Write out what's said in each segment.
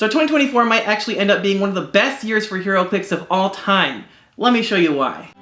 So 2024 might actually end up being one of the best years for Heroclix of all time. Let me show you why.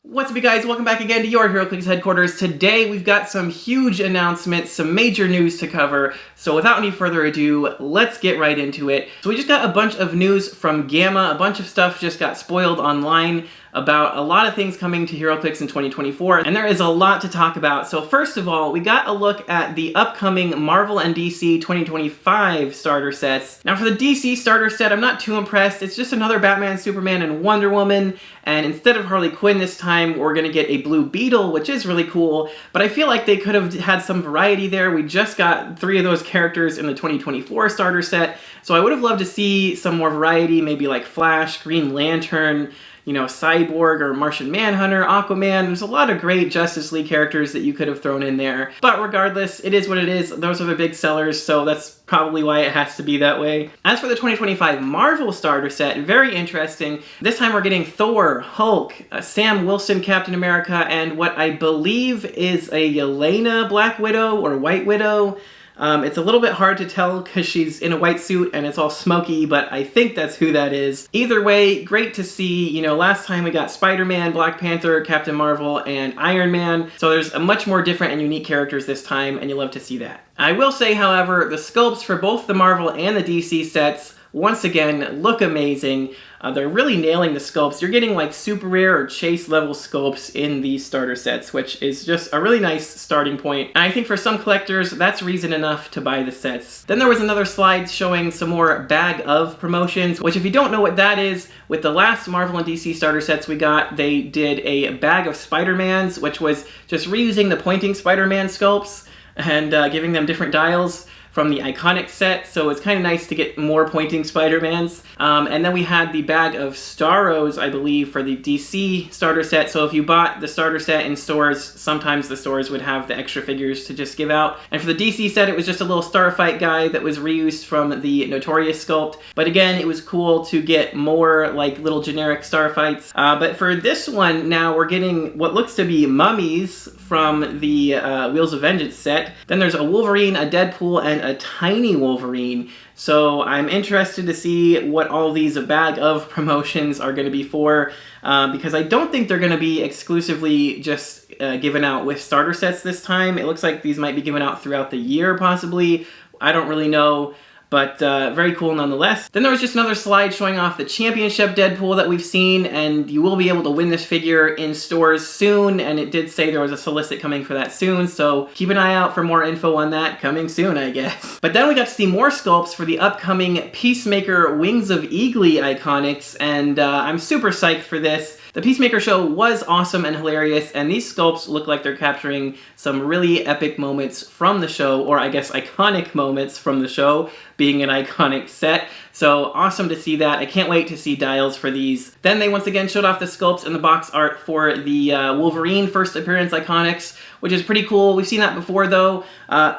What's up, you guys? Welcome back again to your Heroclix headquarters. Today we've got some huge announcements, some major news to cover. So without any further ado, let's get right into it. So we just got a bunch of news from GAMA. A bunch of stuff just got spoiled online about a lot of things coming to Heroclix in 2024, and there is a lot to talk about. So first of all, we got a look at the upcoming Marvel and DC 2025 starter sets. Now for the DC starter set, I'm not too impressed. It's just another Batman, Superman, and Wonder Woman, and instead of Harley Quinn this time, we're gonna get a Blue Beetle, which is really cool, but I feel like they could have had some variety there. We just got 3 of those characters in the 2024 starter set, so I would have loved to see some more variety, maybe like Flash, Green Lantern, you know, Cyborg or Martian Manhunter, Aquaman. There's a lot of great Justice League characters that you could have thrown in there. But regardless, it is what it is. Those are the big sellers, so that's probably why it has to be that way. As for the 2025 Marvel starter set, very interesting. This time we're getting Thor, Hulk, Sam Wilson, Captain America, and what I believe is a Yelena Black Widow or White Widow. It's a little bit hard to tell because she's in a white suit and it's all smoky, but I think that's who that is. Either way, great to see. You know, last time we got Spider-Man, Black Panther, Captain Marvel, and Iron Man, so there's a much more different and unique characters this time, and you love to see that. I will say, however, the sculpts for both the Marvel and the DC sets once again look amazing. They're really nailing the sculpts. You're getting like super rare or chase level sculpts in these starter sets, which is just a really nice starting point. And I think for some collectors, that's reason enough to buy the sets. Then there was another slide showing some more bag of promotions, which if you don't know what that is, with the last Marvel and DC starter sets we got, they did a bag of Spider-Mans, which was just reusing the pointing Spider-Man sculpts and giving them different dials from the iconic set, so it's kind of nice to get more pointing Spider-Mans. And then we had the bag of Starros, I believe, for the DC starter set, so if you bought the starter set in stores, sometimes the stores would have the extra figures to just give out. And for the DC set, it was just a little Starfight guy that was reused from the Notorious sculpt, but again, it was cool to get more like little generic Starfights. But for this one, now we're getting what looks to be mummies from the Wheels of Vengeance set. Then there's a Wolverine, a Deadpool, and a tiny Wolverine. So I'm interested to see what all these bag of promotions are going to be for, because I don't think they're going to be exclusively just given out with starter sets this time. It looks like these might be given out throughout the year, possibly. I don't really know. But very cool nonetheless. Then there was just another slide showing off the Championship Deadpool that we've seen, and you will be able to win this figure in stores soon, and it did say there was a solicit coming for that soon, so keep an eye out for more info on that coming soon, I guess. But then we got to see more sculpts for the upcoming Peacemaker Wings of Eagly Iconics, and I'm super psyched for this. The Peacemaker show was awesome and hilarious, and these sculpts look like they're capturing some really epic moments from the show, or I guess iconic moments from the show, being an iconic set. So awesome to see that. I can't wait to see dials for these. Then they once again showed off the sculpts and the box art for the Wolverine first appearance Iconics, which is pretty cool. We've seen that before though.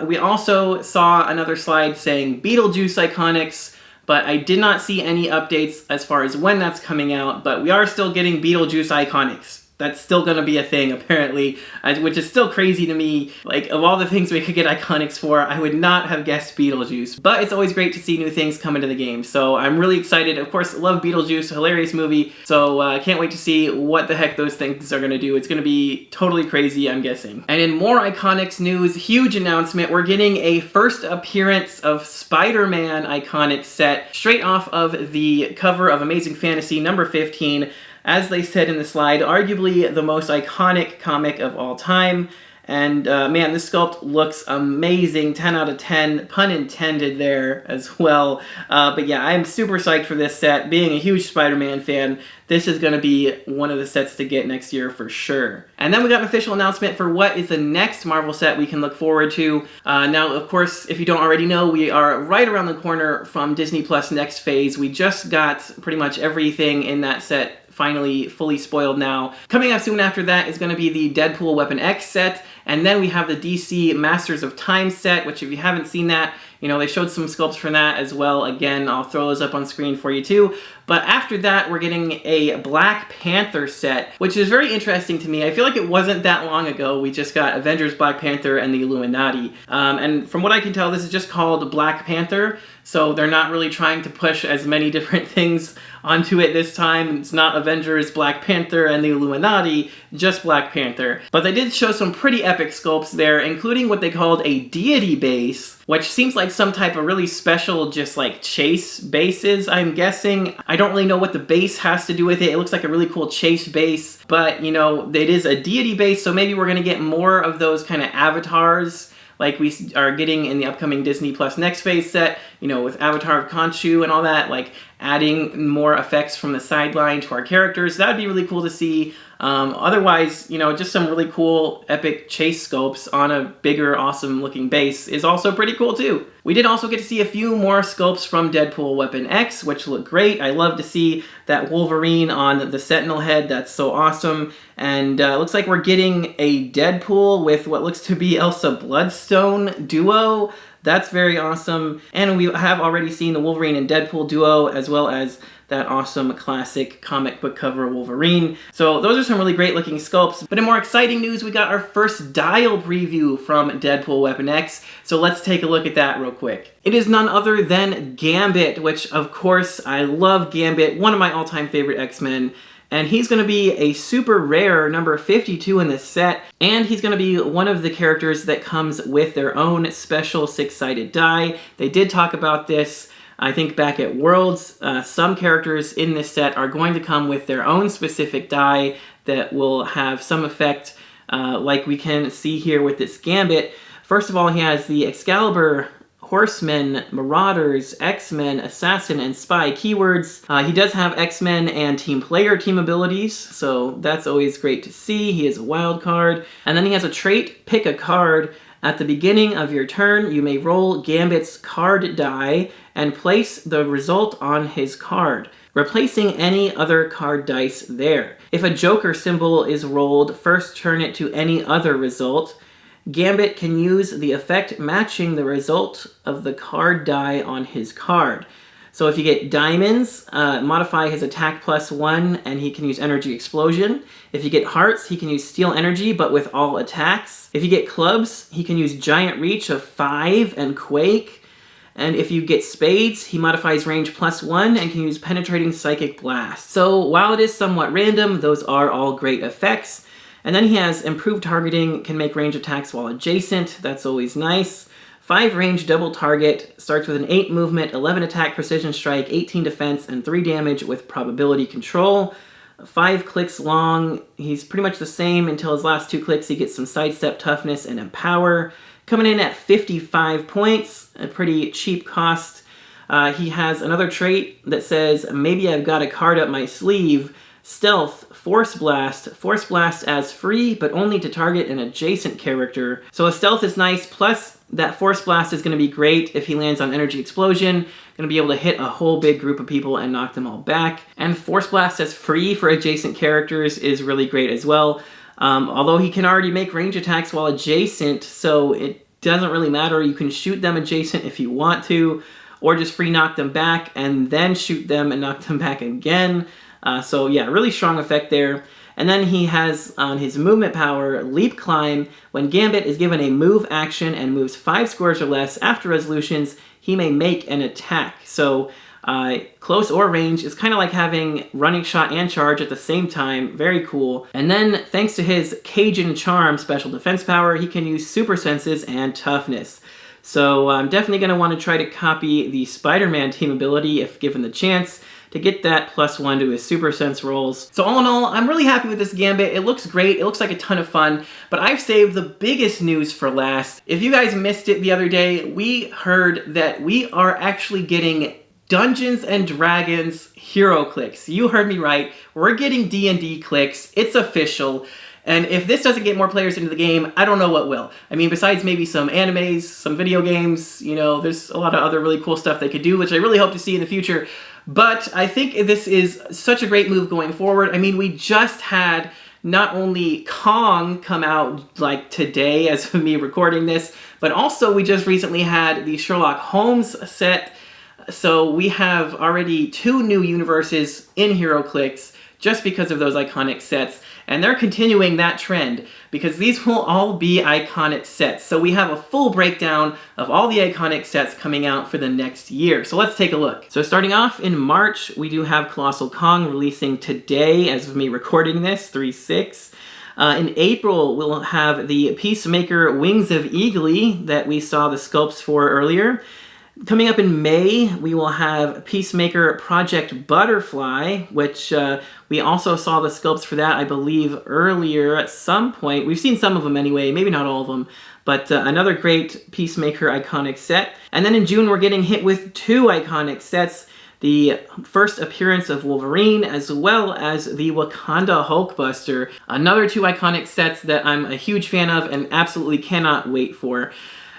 We also saw another slide saying Beetlejuice Iconics, but I did not see any updates as far as when that's coming out, but we are still getting Beetlejuice Iconics. That's still gonna be a thing, apparently, which is still crazy to me. Like, of all the things we could get Iconics for, I would not have guessed Beetlejuice. But it's always great to see new things come into the game, so I'm really excited. Of course, love Beetlejuice, hilarious movie, so I can't wait to see what the heck those things are gonna do. It's gonna be totally crazy, I'm guessing. And in more Iconics news, huge announcement, we're getting a first appearance of Spider-Man Iconics set, straight off of the cover of Amazing Fantasy number 15. As they said in the slide, arguably the most iconic comic of all time. And man, this sculpt looks amazing, 10 out of 10, pun intended there as well. But yeah, I'm super psyched for this set. Being a huge Spider-Man fan, this is going to be one of the sets to get next year for sure. And then we got an official announcement for what is the next Marvel set we can look forward to. Now, of course, if you don't already know, we are right around the corner from Disney Plus next phase. We just got pretty much everything in that set finally fully spoiled now. Coming up soon after that is going to be the Deadpool Weapon X set, and then we have the DC Masters of Time set, which if you haven't seen that, you know, they showed some sculpts for that as well. Again, I'll throw those up on screen for you too. But after that, we're getting a Black Panther set, which is very interesting to me. I feel like it wasn't that long ago we just got Avengers, Black Panther, and the Illuminati. And from what I can tell, this is just called Black Panther, so they're not really trying to push as many different things onto it this time. It's not Avengers, Black Panther, and the Illuminati, just Black Panther. But they did show some pretty epic sculpts there, including what they called a deity base, which seems like some type of really special just like chase bases, I'm guessing. I don't really know what the base has to do with it. It looks like a really cool chase base, but you know, it is a deity base, so maybe we're gonna get more of those kind of avatars like we are getting in the upcoming Disney Plus Next Phase set, you know, with Avatar of Khonshu and all that, like adding more effects from the sideline to our characters. That would be really cool to see. Otherwise, you know, just some really cool epic chase sculpts on a bigger, awesome looking base is also pretty cool too. We did also get to see a few more sculpts from Deadpool Weapon X, which look great. I love to see that Wolverine on the Sentinel head. That's so awesome. And looks like we're getting a Deadpool with what looks to be Elsa Bloodstone duo. That's very awesome. And we have already seen the Wolverine and Deadpool duo, as well as that awesome classic comic book cover Wolverine. So those are some really great looking sculpts. But in more exciting news, we got our first dial preview from Deadpool Weapon X. So let's take a look at that real quick. It is none other than Gambit, which of course I love Gambit, one of my all-time favorite X-Men. And he's going to be a super rare number 52 in this set, and he's going to be one of the characters that comes with their own special six-sided die. They did talk about this, I think, back at Worlds. Some characters in this set are going to come with their own specific die that will have some effect, like we can see here with this Gambit. First of all, he has the Excalibur, Horsemen, Marauders, X-Men, Assassin, and Spy keywords. He does have X-Men and Team Player team abilities, so that's always great to see. He is a wild card. And then he has a trait, pick a card. At the beginning of your turn, you may roll Gambit's card die and place the result on his card, replacing any other card dice there. If a Joker symbol is rolled, first turn it to any other result. Gambit can use the effect matching the result of the card die on his card. So if you get diamonds, modify his attack +1 and he can use energy explosion. If you get hearts, he can use steel energy but with all attacks. If you get clubs, he can use giant reach of 5 and quake. And if you get spades, he modifies range +1 and can use penetrating psychic blast. So while it is somewhat random, those are all great effects. And then he has improved targeting, can make range attacks while adjacent. That's always nice. 5 range double target, starts with an 8 movement, 11 attack, precision strike, 18 defense, and 3 damage with probability control. 5 clicks long. He's pretty much the same until his last 2 clicks. He gets some sidestep, toughness, and empower. Coming in at 55 points, a pretty cheap cost. He has another trait that says, maybe I've got a card up my sleeve. Stealth, Force Blast as free, but only to target an adjacent character. So a Stealth is nice, plus that Force Blast is going to be great if he lands on Energy Explosion. Going to be able to hit a whole big group of people and knock them all back. And Force Blast as free for adjacent characters is really great as well. Although he can already make range attacks while adjacent, so it doesn't really matter. You can shoot them adjacent if you want to, or just free knock them back and then shoot them and knock them back again. So yeah, really strong effect there. And then he has on his movement power, Leap Climb. When Gambit is given a move action and moves 5 squares or less after resolutions, he may make an attack. So close or range is kind of like having running shot and charge at the same time. Very cool. And then thanks to his Cajun Charm special defense power, he can use super senses and toughness. So I'm definitely going to want to try to copy the Spider-Man team ability if given the chance, to get that +1 to his super sense rolls. So all in all, I'm really happy with this Gambit. It looks great, it looks like a ton of fun, but I've saved the biggest news for last. If you guys missed it the other day, we heard that we are actually getting Dungeons & Dragons Heroclix. You heard me right, we're getting D&D clicks, it's official. And if this doesn't get more players into the game, I don't know what will. I mean, besides maybe some animes, some video games, you know, there's a lot of other really cool stuff they could do, which I really hope to see in the future. But I think this is such a great move going forward. I mean, we just had not only Kong come out like today as of me recording this, but also we just recently had the Sherlock Holmes set So we have already 2 new universes in Heroclix just because of those iconic sets, and they're continuing that trend because these will all be iconic sets. So we have a full breakdown of all the iconic sets coming out for the next year. So let's take a look. So starting off in March, we do have Colossal Kong releasing today as of me recording this, 3/6. In April, we'll have the Peacemaker Wings of Eagly that we saw the sculpts for earlier. Coming up in May, we will have Peacemaker Project Butterfly, which we also saw the sculpts for that, I believe, earlier at some point. We've seen some of them anyway, maybe not all of them, but another great Peacemaker iconic set. And then in June, we're getting hit with 2 iconic sets. The first appearance of Wolverine, as well as the Wakanda Hulkbuster. Another 2 iconic sets that I'm a huge fan of and absolutely cannot wait for.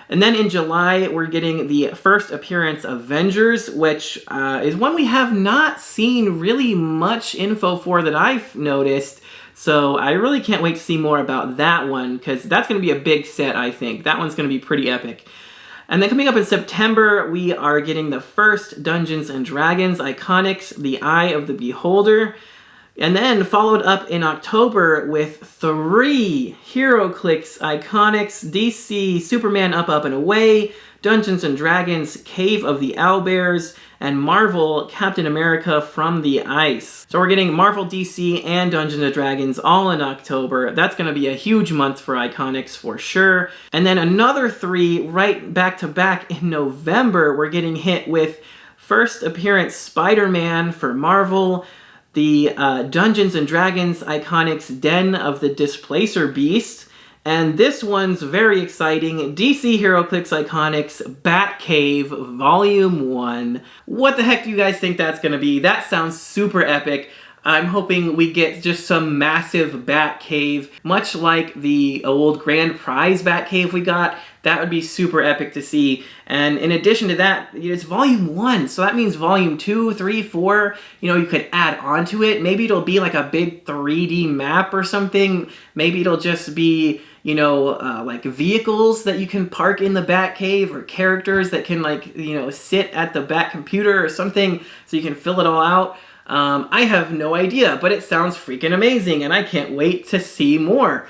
And then in July, we're getting the first appearance of Avengers, which is one we have not seen really much info for that I've noticed. So I really can't wait to see more about that one, because that's going to be a big set, I think. That one's going to be pretty epic. And then coming up in September, we are getting the first Dungeons & Dragons Iconics, The Eye of the Beholder. And then followed up in October with 3 Heroclix Iconics, DC Superman Up, Up, and Away, Dungeons & Dragons Cave of the Owlbears, and Marvel Captain America From the Ice. So we're getting Marvel, DC, and Dungeons & Dragons all in October. That's going to be a huge month for Iconics for sure. And then another 3 right back to back in November. We're getting hit with first appearance Spider-Man for Marvel, the Dungeons & Dragons Iconics Den of the Displacer Beast, and this one's very exciting, DC Heroclix Iconics Batcave Volume 1. What the heck do you guys think that's going to be? That sounds super epic. I'm hoping we get just some massive Batcave, much like the old Grand Prize Batcave we got. That would be super epic to see. And in addition to that, it's Volume 1, so that means Volume 2, 3, 4, you could add on to it. Maybe it'll be like a big 3D map or something. Maybe it'll just be, like vehicles that you can park in the Batcave, or characters that can sit at the Bat computer or something so you can fill it all out. I have no idea, but it sounds freaking amazing, and I can't wait to see more.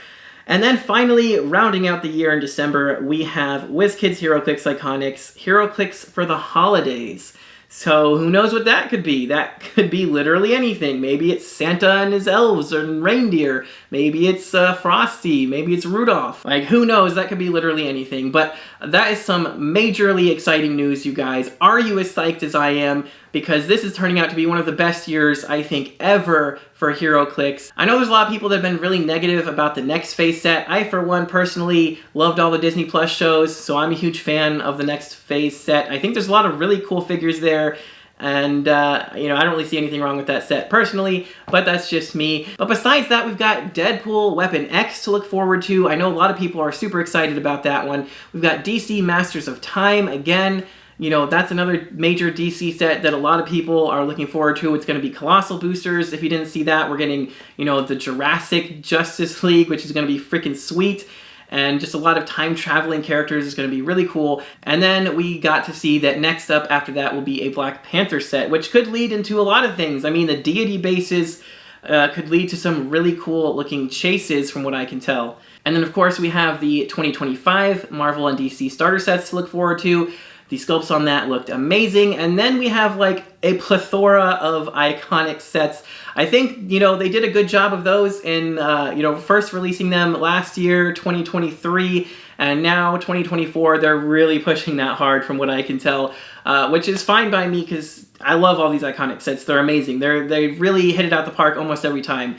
And then finally, rounding out the year in December, we have WizKids Heroclix Iconics, Heroclix for the Holidays. So who knows what that could be? That could be literally anything. Maybe it's Santa and his elves and reindeer. Maybe it's Frosty. Maybe it's Rudolph. Who knows? That could be literally anything. But that is some majorly exciting news, you guys. Are you as psyched as I am? Because this is turning out to be one of the best years, I think, ever for Heroclix. I know there's a lot of people that have been really negative about the next phase set. I, for one, personally loved all the Disney Plus shows, so I'm a huge fan of the next phase set. I think there's a lot of really cool figures there, and, I don't really see anything wrong with that set personally, but that's just me. But besides that, we've got Deadpool Weapon X to look forward to. I know a lot of people are super excited about that one. We've got DC Masters of Time again. That's another major DC set that a lot of people are looking forward to. It's going to be Colossal Boosters. If you didn't see that, we're getting, the Jurassic Justice League, which is going to be freaking sweet. And just a lot of time-traveling characters is going to be really cool. And then we got to see that next up after that will be a Black Panther set, which could lead into a lot of things. I mean, the deity bases could lead to some really cool-looking chases from what I can tell. And then, of course, we have the 2025 Marvel and DC starter sets to look forward to. The sculpts on that looked amazing. And then we have a plethora of iconic sets. I think, they did a good job of those in, first releasing them last year, 2023, and now 2024, they're really pushing that hard from what I can tell, which is fine by me because I love all these iconic sets. They're amazing. They really hit it out the park almost every time.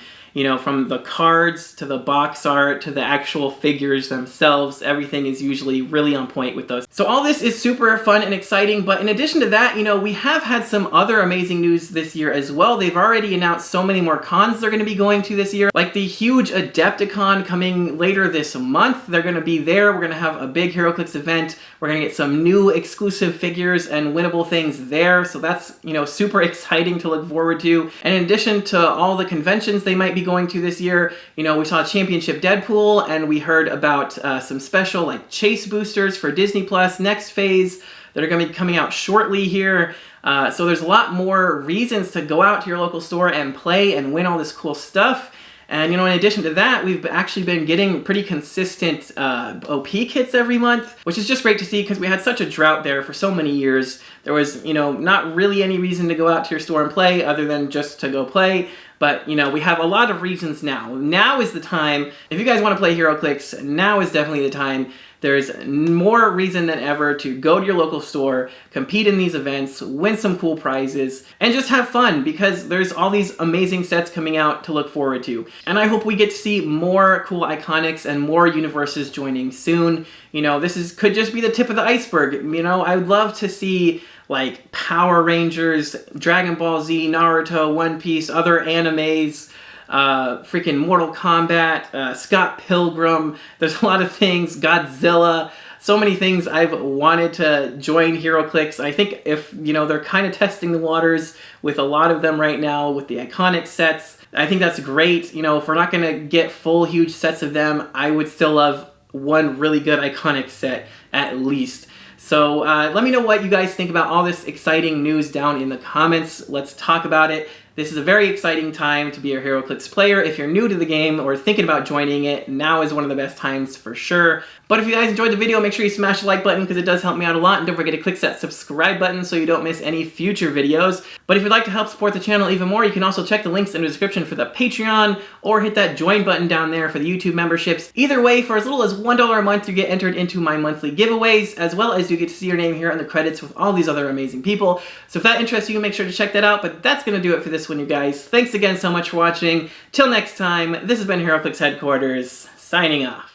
From the cards to the box art to the actual figures themselves, everything is usually really on point with those. So all this is super fun and exciting, but in addition to that, we have had some other amazing news this year as well. They've already announced so many more cons they're going to be going to this year, like the huge Adepticon coming later this month. They're going to be there. We're going to have a big Heroclix event. We're going to get some new exclusive figures and winnable things there, so that's, super exciting to look forward to. And in addition to all the conventions they might be going to this year, we saw Championship Deadpool, and we heard about some special chase boosters for Disney Plus next phase, that are going to be coming out shortly here. So there's a lot more reasons to go out to your local store and play and win all this cool stuff. And, you know, in addition to that, we've actually been getting pretty consistent OP kits every month, which is just great to see because we had such a drought there for so many years. There was, you know, not really any reason to go out to your store and play other than just to go play. But, you know, we have a lot of reasons now. Now is the time. If you guys want to play Heroclix, now is definitely the time. There's more reason than ever to go to your local store, compete in these events, win some cool prizes, and just have fun because there's all these amazing sets coming out to look forward to. And I hope we get to see more cool iconics and more universes joining soon. You know, this could just be the tip of the iceberg. You know, I would love to see like Power Rangers, Dragon Ball Z, Naruto, One Piece, other animes, freaking Mortal Kombat, Scott Pilgrim. There's a lot of things, Godzilla, so many things I've wanted to join Heroclix. I think if, you know, they're kind of testing the waters with a lot of them right now with the iconic sets. I think that's great. You know, if we're not going to get full huge sets of them, I would still love one really good iconic set at least. So let me know what you guys think about all this exciting news down in the comments. Let's talk about it. This is a very exciting time to be a Heroclix player. If you're new to the game or thinking about joining it, now is one of the best times for sure. But if you guys enjoyed the video, make sure you smash the like button because it does help me out a lot. And don't forget to click that subscribe button so you don't miss any future videos. But if you'd like to help support the channel even more, you can also check the links in the description for the Patreon or hit that join button down there for the YouTube memberships. Either way, for as little as $1 a month, you get entered into my monthly giveaways, as well as you get to see your name here on the credits with all these other amazing people. So if that interests you, make sure to check that out. But that's going to do it for this one, you guys. Thanks again so much for watching. Till next time, this has been Heroclix Headquarters, signing off.